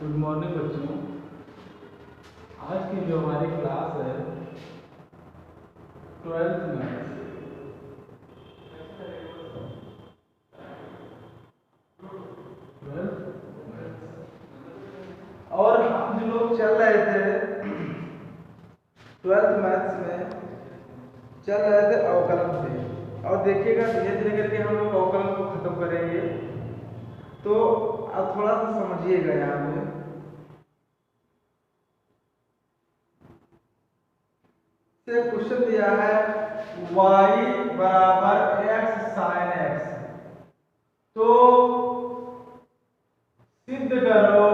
Good morning बच्चों। आज की जो हमारी क्लास है 12th मैथ्स। और हम जो लोग चल रहे थे 12th मैथ्स में चल रहे थे अवकलन पे। और देखिएगा धीरे धीरे करके हम लोग अवकलन को खत्म करेंगे। तो अब थोड़ा सा समझिएगा। यहाँ पे से क्वेश्चन दिया है y बराबर x sin x। तो सिद्ध करो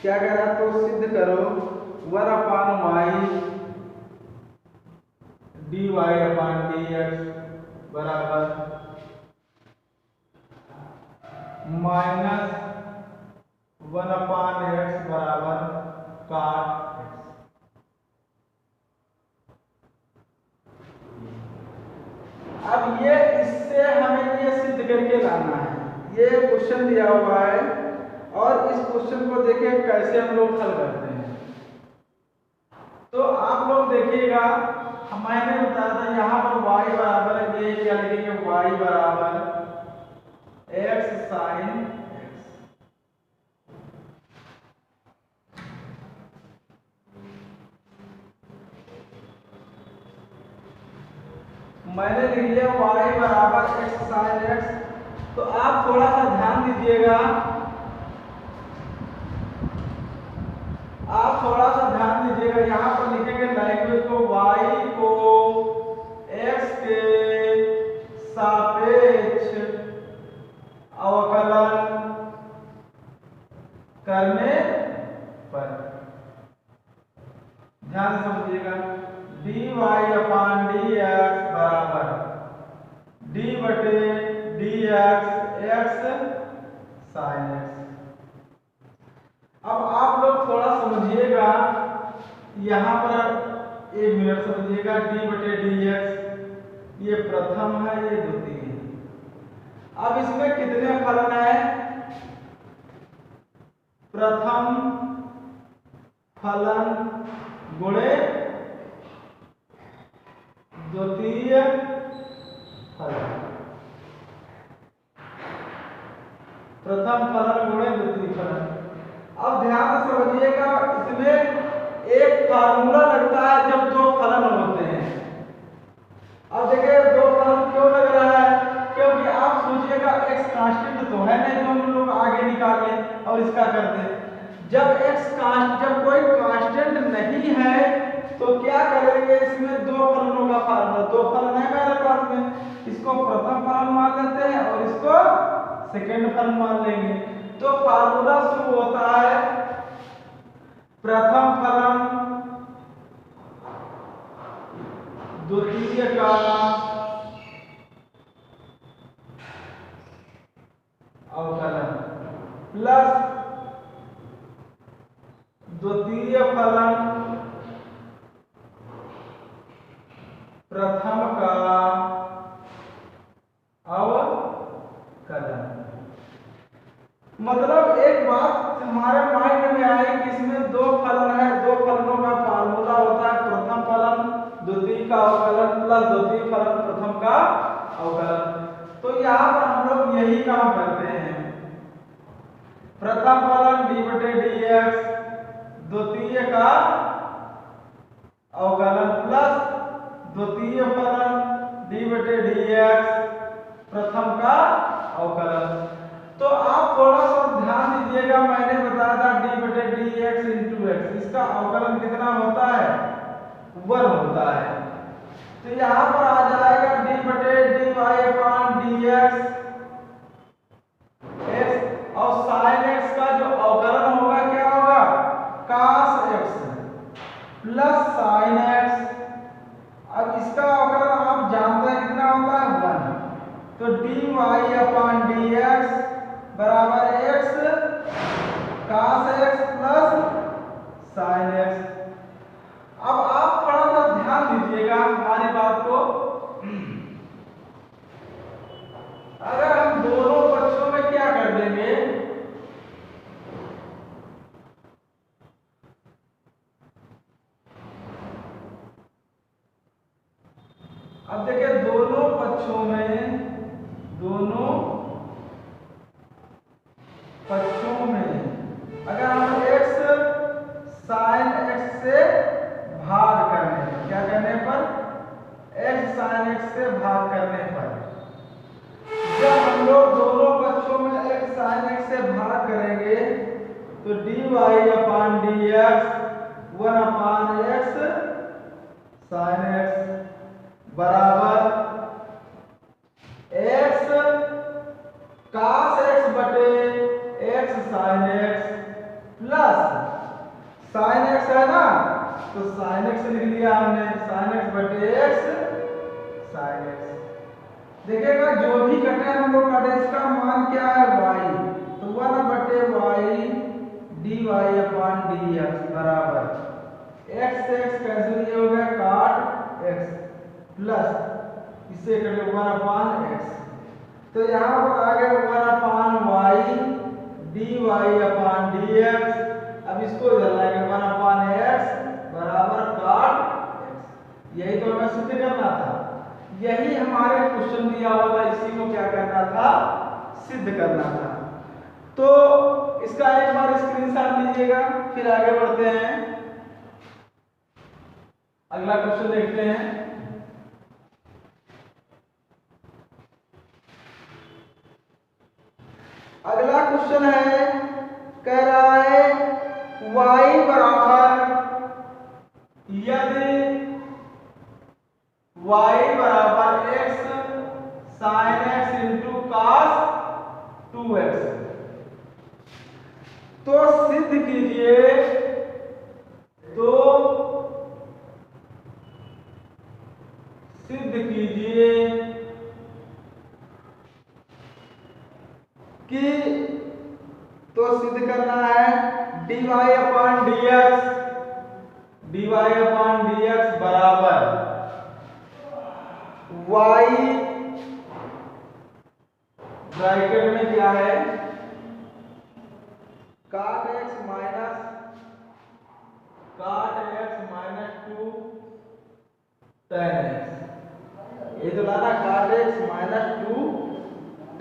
क्या कह रहा है? तो सिद्ध करो 1/y dy/dx बराबर -1/x बराबर cot x। अब ये इससे हमें ये सिद्ध करके लाना है। ये क्वेश्चन दिया हुआ है और इस क्वेश्चन को देखिए कैसे हम लोग हल करते हैं। तो आप लोग देखिएगा, मैंने बताया था यहाँ पर y बराबर ये क्या लिखेंगे, y बराबर x sin x। मैंने लिख लिया y बराबर x sin x। तो आप थोड़ा सा ध्यान दीजिएगा, यहाँ पर लिखेंगे लैंग्वेज को y को x के सापेक्ष अवकलन करने पर। ध्यान से समझिएगा, dy/dx बराबर d/dx x sin x। अब आप लोग थोड़ा समझिएगा, यहाँ पर 1 मिनट समझिएगा। d/dx ये प्रथम है, ये द्वितीय है। अब इसमें कितने फलन है? प्रथम फलन गुणे द्वितीय फलन। प्रथम फलन गुणे द्वितीय फलन। अब ध्यान से समझिएगा, इसमें एक फार्मूला लगता है जब दो फलन होते हैं। अब देखिए दो फलन क्यों लग रहा है? क्योंकि आप सोचिएगा x कांस्टेंट तो है नहीं, तो हम लोग आगे निकाल लें और इसका कर दें। जब कोई कांस्टेंट नहीं है तो क्या करेंगे, इसमें दो फलनों का फार्मूला, दो फलन है मेरे पास में, इसको प्रथम फलन मान लेते हैं और इसको सेकंड फलन मान लेंगे। तो फार्मूला शुरू होता है प्रथम फलन द्वितीय का अवकलन प्लस द्वितीय फलन प्रथम का अवकलन। मतलब एक बात हमारे माइंड में आई कि इसमें दो फलन है, दो फलनों का फार्मूला होता है प्रथम फलन द्वितीय का अवकलन प्लस द्वितीय फलन प्रथम का अवकलन। तो यहाँ पर हम लोग यही काम करते हैं। प्रथम फलन d/dx द्वितीय का अवकलन प्लस द्वितीय फलन d/dx प्रथम का अवकलन। तो आप थोड़ा सा ध्यान दीजिएगा, मैंने बताया था d/dx into x, इसका अवकलन कितना होता है? 1 होता है। तो यहाँ पर आ जाएगा d/dy/dx x, और sin x का जो अवकलन होगा क्या होगा? cos x plus sin x। अब इसका अवकलन आप जानते हैं कितना होता है? 1। तो dy/dx बराबर x cos x plus sin x। अब आप थोड़ा सा ध्यान दीजिएगा हमारी बात को। अब देखिए दोनों पक्षों में अगर हम x sin x से भाग करने पर, क्या करने पर, x sin x से भाग करने पर, जब हम लोग दोनों पक्षों में x sin x से भाग करेंगे तो dy अपान dx 1 अपान x sin x बराबर x cos x बटे x sin x plus sin x है ना, तो sin x लिख लिया हमने, sin x बटे x sin x। देखिएगा जो भी कटे हम लोग काटे इसका मान क्या है y, तो 1 बटे y dy अपान dx बराबर x से x कैंसिल ये हो गया काट x प्लस इसे कटे 1 अपान x, तो यहाँ पर आ गया 1 अपान y dy अपान dx। अब इसको इधर लाएंगे 1 अपान x बराबर काट x। यही तो हमें सिद्ध करना था, यही हमारे क्वेश्चन दिया हुआ था, इसी को क्या करना था, सिद्ध करना था। तो इसका एक बार स्क्रीनशॉट लीजिएगा, फिर आगे बढ़ते हैं, अगला क्वेश्चन देखते हैं। अगला क्वेश्चन है, कह रहा है y बराबर, यदि y बराबर x sin x into cos 2x, तो सिद्ध कीजिए, कि तो सिद्ध करना है dy अपान dx बराबर y ब्रैकेट में क्या है cot x minus 2 tan x, ये तो लाना cot x minus 2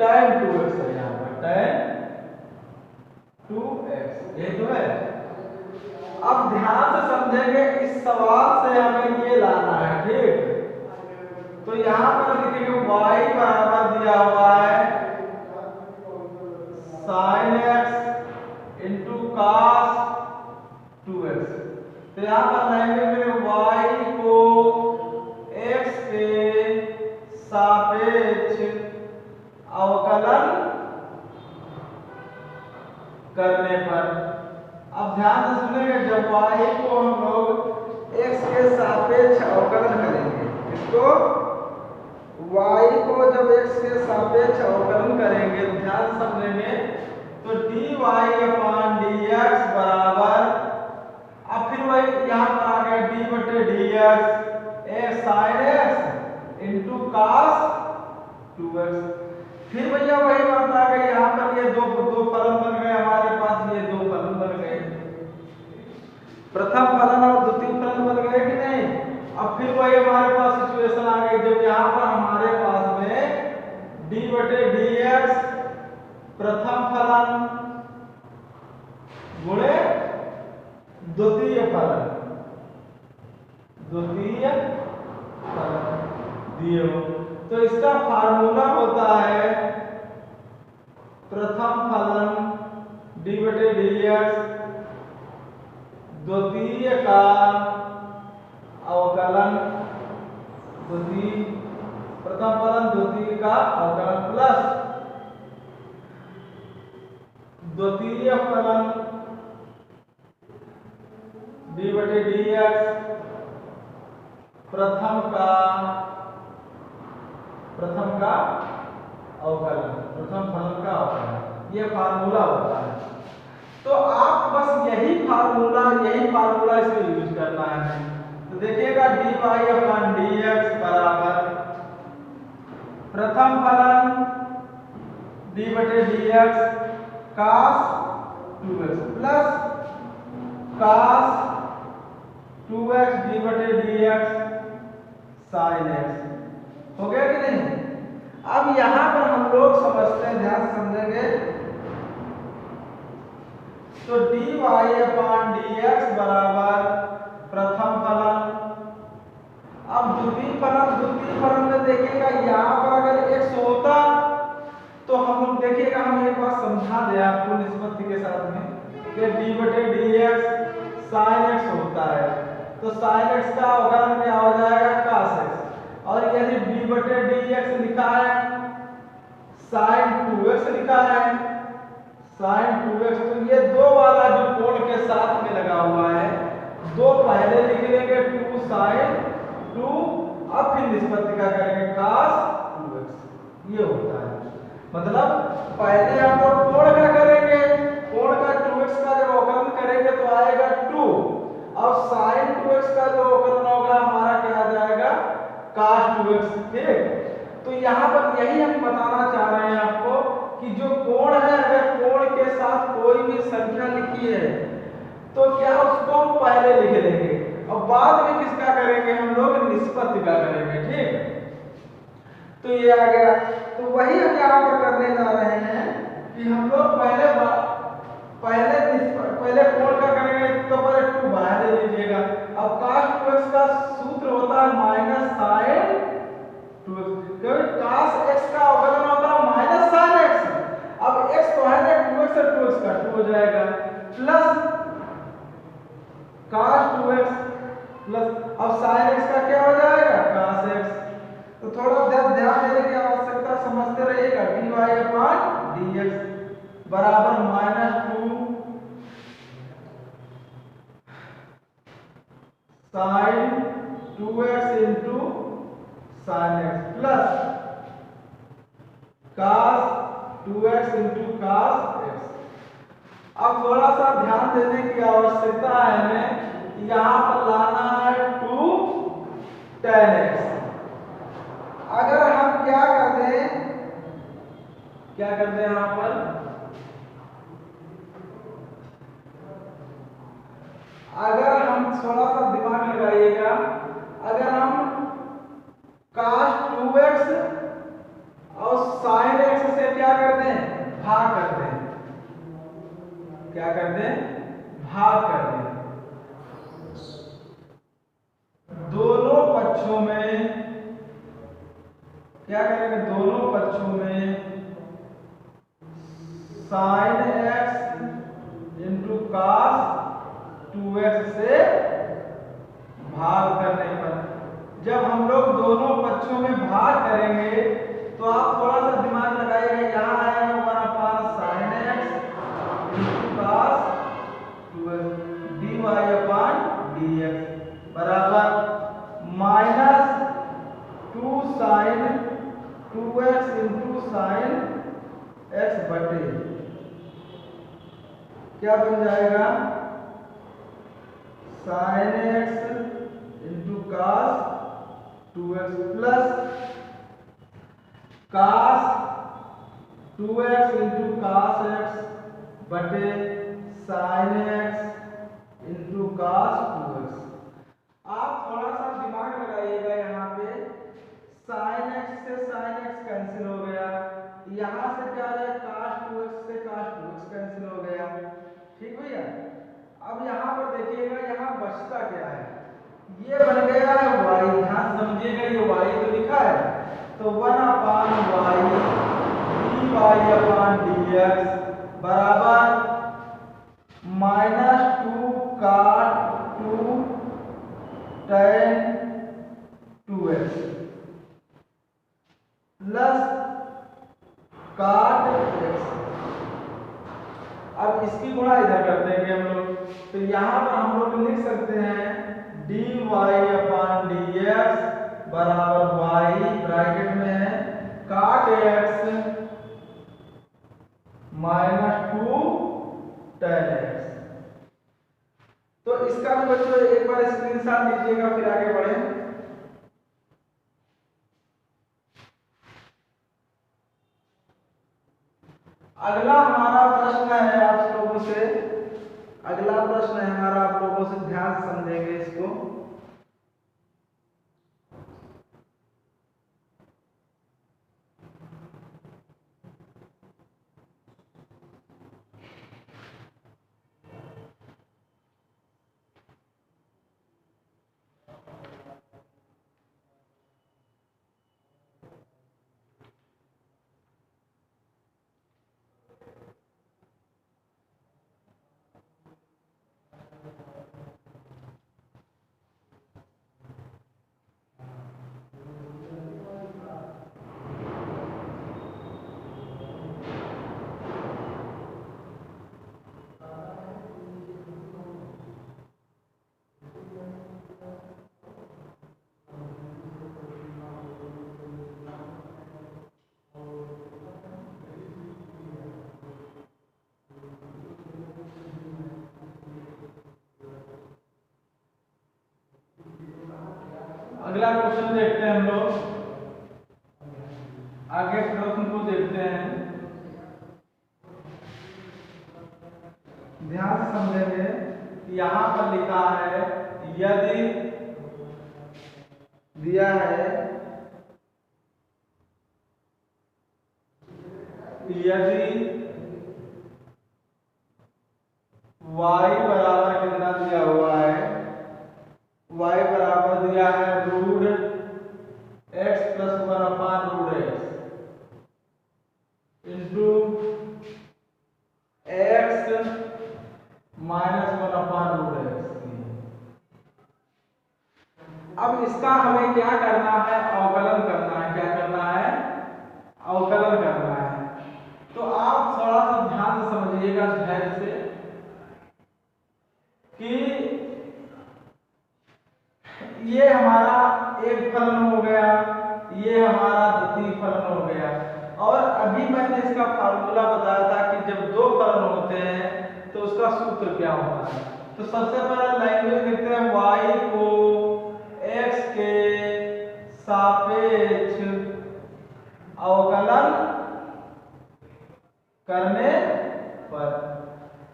tan 2x है, यहाँ पर tan 2x, ये तो है। अब ध्यान से समझेंगे, इस सवाल से हमें ये लाना है, ठीक। तो यहाँ पर लिखेंगे y बराबर दिया हुआ है sin x into cos 2x, तो यहाँ पर लाएंगे फिर y को x के सापेक्ष अवकलन करने पर। अब ध्यान से सुनेंगे, जब y को हम लोग x के सापेक्ष अवकलन करेंगे, इसको y को जब x के सापेक्ष अवकलन करेंगे तो ध्यान से समझेंगे, तो dy अपान dx बराबर, अब फिर वही यहाँ पर आ गया d बटे dx x sin x into cos 2x, फिर भैया वही बात आ गई, यहाँ पर ये दो फलन बन गए हमारे पास, ये दो फलन बन गए, प्रथम फलन और द्वितीय फलन बन गए कि नहीं। अब फिर वही हमारे पास सिचुएशन आ गई, जब यहाँ पर हमारे पास में d बटे dx प्रथम फलन गुणे द्वितीय फलन दिए हो, तो इसका फार्मूला होता है प्रथम फलन d बटे dx द्वितीय का अवकलन, प्रथम फलन द्वितीय का अवकलन प्लस द्वितीय फलन d बटे dx प्रथम का अवकलन, प्रथम फलन का अवकलन, ये फार्मूला होता है। तो आप बस यही फार्मूला इसमें यूज करना है। तो देखिएगा dy अपान dx बराबर प्रथम फलन d बटे dx cos 2x plus cos 2x d बटे dx sin x हो गया कि नहीं? अब यहां पर हम लोग समझते हैं, ध्यान से समझेंगे। तो dy अपान dx बराबर प्रथम फलन। अब द्वितीय फलन में देखिएगा, यहाँ पर अगर x होता तो हम लोग देखिएगा, हम एक बात समझा दे आपको निष्पत्ति के साथ में कि d बटे dx sin x होता है, तो sin x का अवकलन क्या हो जाएगा? cos x। और यदि d बटे dx लिखा है, sin 2x लिखा है, sin 2x, तो ये दो वाला जो कोण के साथ में लगा हुआ है, दो पहले लिख लेंगे 2 sin 2, अब फिर निष्पत्ति का करेंगे cos 2x। ये होता है, मतलब पहले हम लोग कोण का करेंगे, कोण का 2x का जब अवकलन करेंगे तो आएगा 2, और sin 2x का जो अवकलन होगा हमारा क्या आ जाएगा? cos 2x। ठीक, तो यहाँ पर यही हम बताना चाह रहे हैं आपको कि जो कोण है, अगर कोण के साथ कोई भी संख्या लिखी है तो क्या उसको हम पहले लिख लेंगे और बाद में किसका करेंगे? हम लोग निष्पत्ति का करेंगे। ठीक, तो ये आ गया। तो वही हम यहाँ पर करने जा रहे हैं कि हम लोग पहले कोण का करेंगे, तो पहले 2 बाहर ले लीजिएगा। अब cos 2x का सूत्र होता है माइनस sin 2x, क्योंकि cos x का अवकलन होता है माइनस sin x। अब x तो है ना 2x से 2x का 2 हो जाएगा, प्लस cos 2x प्लस अब sin x का क्या हो जाएगा? cos x। तो थोड़ा ध्यान देने की आवश्यकता, समझते रहिएगा। dy अपान dx बराबर minus 2 sin 2x into sin x plus cos 2x into cos x। अब थोड़ा सा ध्यान देने की आवश्यकता है हमें, यहाँ पर लाना है 2 tan x। अगर हम क्या कर दें यहाँ पर, अगर हम थोड़ा सा दिमाग लगाइएगा, अगर हम cos 2x और sin x से क्या कर दें? भाग कर दें। क्या कर दें? भाग कर दें। दोनों पक्षों में क्या करेंगे? दोनों पक्षों में sin x into cos 2x से भाग करने पर, जब हम लोग दोनों पक्षों में भाग करेंगे तो आप थोड़ा सा दिमाग लगाइएगा, यहाँ आएगा 1 अपान sin x into cos 2x dy अपान dx बराबर minus 2 sin 2x into sin x बटे क्या बन जाएगा? sin x into cos 2x plus cos 2x into cos x बटे sin x into cos 2x। आप थोड़ा सा दिमाग लगाइएगा, यहाँ पे sin x से sin x कैंसिल हो गया, यहाँ से क्या आ जाए? cos 2x से cos 2x कैंसिल हो गया। ठीक भैया, अब यहाँ पर देखिएगा, यहाँ बचता क्या है? ये बन गया है y। ध्यान समझिएगा, ये y तो लिखा है, तो 1 अपान y dy अपान dx बराबर minus 2 cot 2 tan 2x plus cot x। अब इसकी गुणा इधर कर देंगे हम लोग, तो यहाँ पर हम लोग लिख सकते हैं dy अपान dx बराबर y ब्रैकेट में है cot x minus 2 tan x। तो इसका भी बच्चों एक बार स्क्रीनशॉट लीजिएगा, फिर आगे बढ़े। अगला हमारा प्रश्न है आप लोगों से, अगला प्रश्न है हमारा आप लोगों से, ध्यान समझेंगे इसको। अगला क्वेश्चन देखते हैं हम लोग, आगे प्रश्न को देखते हैं, ध्यान से समझेंगे। यहाँ पर लिखा है यदि दिया है यदि y बराबर कितना दिया हुआ है, y बराबर दिया है root x plus 1 upon root x into x minus 1 upon root x। अब इसका हमें क्या करना है, अवकलन करना है। क्या करना है, अवकलन करना है। तो आप थोड़ा सा ध्यान से समझिएगा, धैर्य से, कि ये हमारा एक फलन हो गया, ये हमारा द्वितीय फलन हो गया। और अभी मैंने इसका फार्मूला बताया था कि जब दो फलन होते हैं तो उसका सूत्र क्या होता है। तो सबसे पहले लैंग्वेज लिखते हैं y को x के सापेक्ष अवकलन करने पर।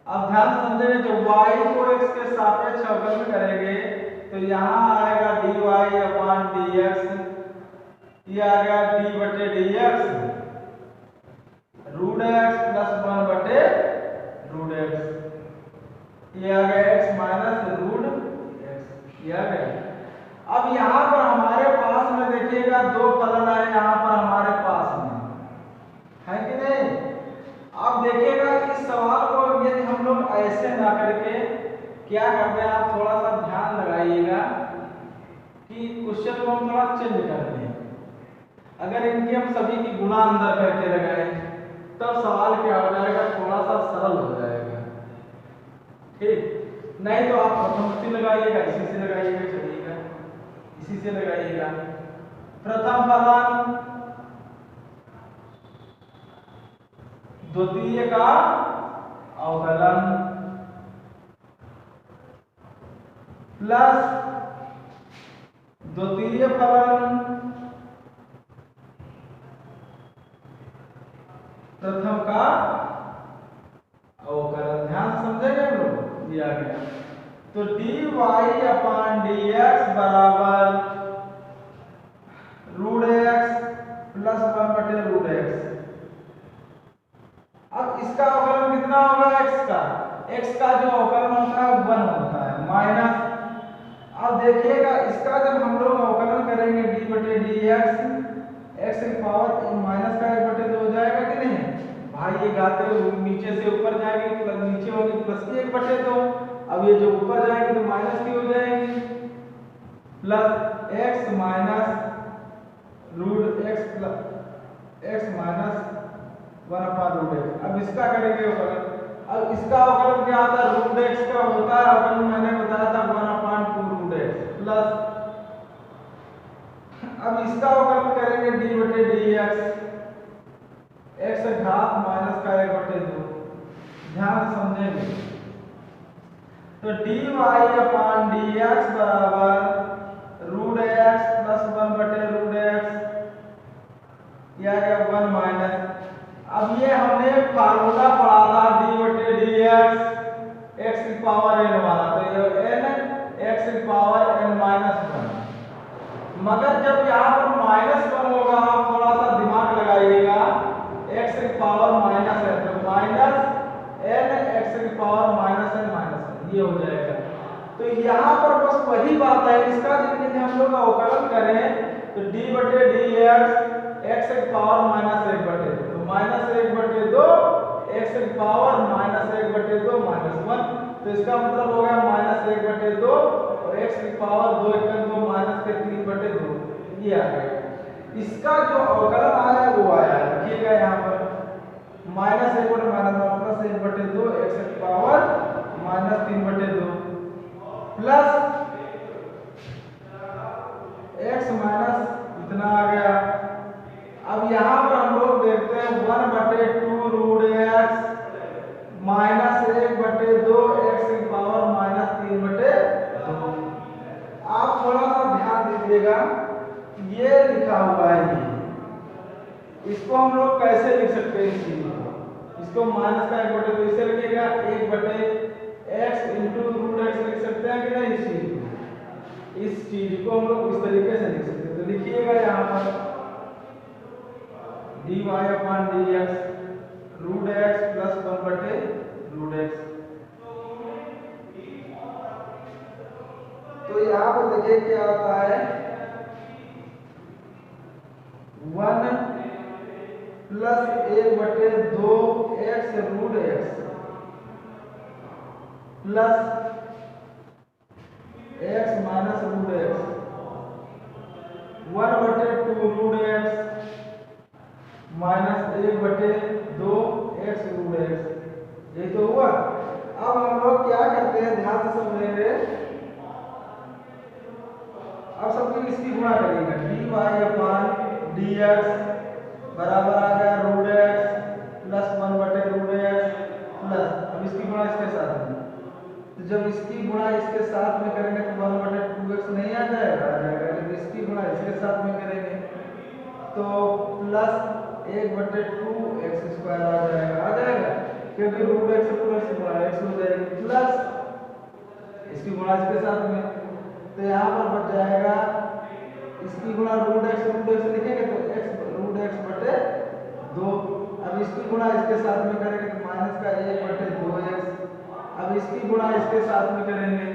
अब ध्यान से समझेंगे, जब y को x के सापेक्ष अवकलन करेंगे तो यहाँ आएगा dy अपान dx, ये आ गया d बटे dx रूट x प्लस 1 बटे रूट x, ये आ गया x माइनस रूट x, ये आ गया। अब यहाँ पर हमारे पास में देखिएगा दो फलन है, यहाँ पर हमारे पास में है कि नहीं। अब देखिएगा इस सवाल को यदि हम लोग ऐसे ना करके क्या करते हैं, आप थोड़ा सा ध्यान लगाइएगा कि क्वेश्चन को हम थोड़ा चेंज कर दें। अगर इनकी हम सभी की गुणा अंदर करके लगाएं तब सवाल क्या हो जाएगा, थोड़ा सा सरल हो जाएगा। ठीक, नहीं तो आप प्रथम से लगाइएगा, इसी से लगाइएगा, चलिएगा इसी से लगाइएगा। प्रथम फलन द्वितीय का अवकलन प्लस द्वितीय फलन प्रथम का अवकलन। ध्यान समझेंगे हम लोग, दिया गया तो dy अपान dx बराबर रूट x प्लस 1 बटे रूट x। अब इसका अवकलन कितना होगा, x का जो अवकलन होता है 1 होता है माइनस। अब देखिएगा इसका जब हम लोग अवकलन करेंगे d बटे dx, x की पावर माइनस का 1 बटे 2 हो जाएगा कि नहीं भाई। ये गाते नीचे से ऊपर जाएंगे, प्लस नीचे होगी प्लस की 1 बटे 2। अब ये जो ऊपर जाएंगे तो माइनस की हो जाएगी, plus x minus root x plus x minus 1 upon root x। अब इसका करेंगे अवकलन। अब इसका अवकलन क्या होता है, रूट x का होता है अवकलन, मैंने बताया था 1 अपान 2 रूट x प्लस। अब इसका अवकलन करेंगे d बटे dx, x घात माइनस का 1 बटे 2। ध्यान से समझेंगे तो dy अपान dx बराबर रूट x प्लस 1 बटे रूट x, यह आ गया 1 माइनस। अब ये हमने फार्मूला पढ़ा था d बटे dx x की पावर n वाला, तो ये n x की पावर n माइनस 1। मगर जब यहाँ पर माइनस 1 होगा, आप थोड़ा सा दिमाग लगाइएगा, x की पावर माइनस है तो माइनस n x की पावर माइनस n माइनस 1, ये हो जाएगा। तो यहाँ पर बस वही बात है, इसका यदि हम लोग अवकलन करें तो d बटे dx x की पावर माइनस 1 बटे 2, तो माइनस 1 बटे 2 x की पावर माइनस 1 बटे 2 माइनस 1। तो इसका मतलब हो गया माइनस 1 बटे 2 और x की पावर 2 1 2 माइनस के 3 बटे 2, ये आ गया। इसका जो अवकलन आया है वो आया है, देखिएगा यहाँ पर माइनस 1 बटे माइनस 1 प्लस 1 बटे 2 x की पावर माइनस 3 बटे 2 प्लस x माइनस इतना आ गया। अब यहाँ पर हम लोग देखते हैं 1 बटे 2 रूट x माइनस 1 बटे 2 x की पावर माइनस 3 बटे 2। आप थोड़ा सा ध्यान दीजिएगा, इसको हम लोग कैसे लिख सकते हैं इस चीज को? इसको माइनस का 1 बटे 2 इसे लिखिएगा 1 बटे x इंटू रूट एक्स लिख सकते हैं कि नहीं? इस चीज को हम लोग इस तरीके से लिख सकते हैं। तो लिखिएगा यहाँ पर dy upon dx root x plus 1 बटे रूट एक्स। तो यहाँ पर देखिए क्या होता है 1 प्लस 1 बटे 2 x root x plus x minus root x 1 बटे 2 रूट एक्स माइनस 1 बटे 2 एक्स रूट एक्स। ये तो हुआ। अब हम लोग क्या करते हैं, ध्यान से समझेंगे। अब सबकी इसकी गुणा करेंगे dy अपॉन dx बराबर आ गया रूट एक्स प्लस 1 बटे रूट एक्स प्लस, अब इसकी गुणा इसके साथ में, तो जब इसकी गुणा इसके साथ में करेंगे तो 1 बटे 2x नहीं आ जाएगा, जब इसकी गुणा इसके साथ में करेंगे तो प्लस 1 बटे 2x स्क्वायर आ जाएगा क्योंकि रूट एक्स प्लस गुणा एक्स हो जाएगी प्लस इसकी गुणा इसके साथ में, तो यहाँ पर बच जाएगा इसकी गुणा रूट एक्स लिखेंगे तो x रूट एक्स बटे 2। अब इसकी गुणा इसके साथ में करेंगे तो माइनस का 1 बटे 2x। अब इसकी गुणा इसके साथ में करेंगे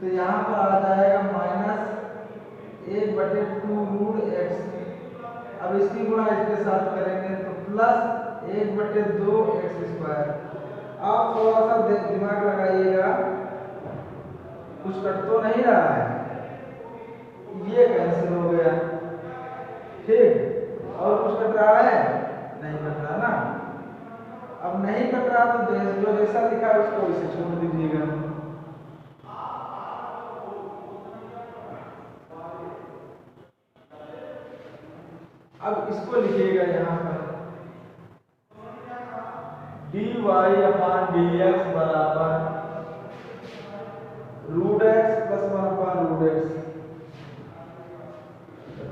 तो यहाँ पर आ जाएगा माइनस 1 बटे 2 रूट एक्स। अब इसकी गुणा इसके साथ करेंगे तो प्लस 1 बटे 2 एक्स स्क्वायर। आप थोड़ा सा दिमाग लगाइएगा, कुछ कट तो नहीं रहा है, ये कैंसिल हो गया, ठीक, और कुछ कट रहा है? नहीं कट रहा ना। अब नहीं कट रहा तो जो जैसा लिखा है उसको इसे छोड़ दीजिएगा। अब इसको लिखिएगा यहाँ पर dy अपॉन dx बराबर root x plus 1 upon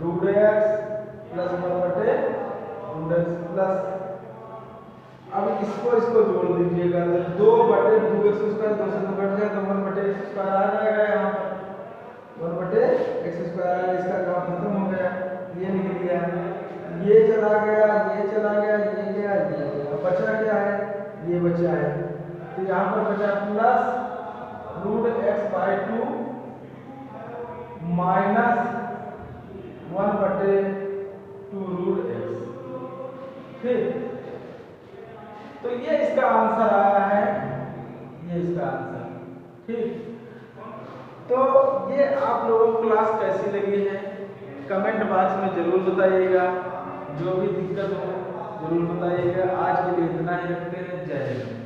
root x plus 1 बटे रूट एक्स प्लस, अब इसको जोड़ दीजिएगा तो 2 बटे 2x स्क्वायर 2 से 2 कट जाए तो 1 बटे x स्क्वायर आ जाएगा। यहाँ पर 1 बटे x स्क्वायर आया, इसका काम खत्म हो गया, ये लिख दिया, ये चला गया, ये चला गया, ये गया, ये गया, बचा क्या है? ये बचा है, तो यहाँ पर बचा plus root x by 2 minus 1 बटे 2 रूट एक्स, ठीक। तो ये इसका आंसर आया है, ये इसका आंसर, ठीक। तो ये आप लोगों को क्लास कैसी लगी है कमेंट बॉक्स में जरूर बताइएगा, जो भी दिक्कत हो जरूर बताइएगा। आज के लिए इतना ही रखते हैं, जय हिंद।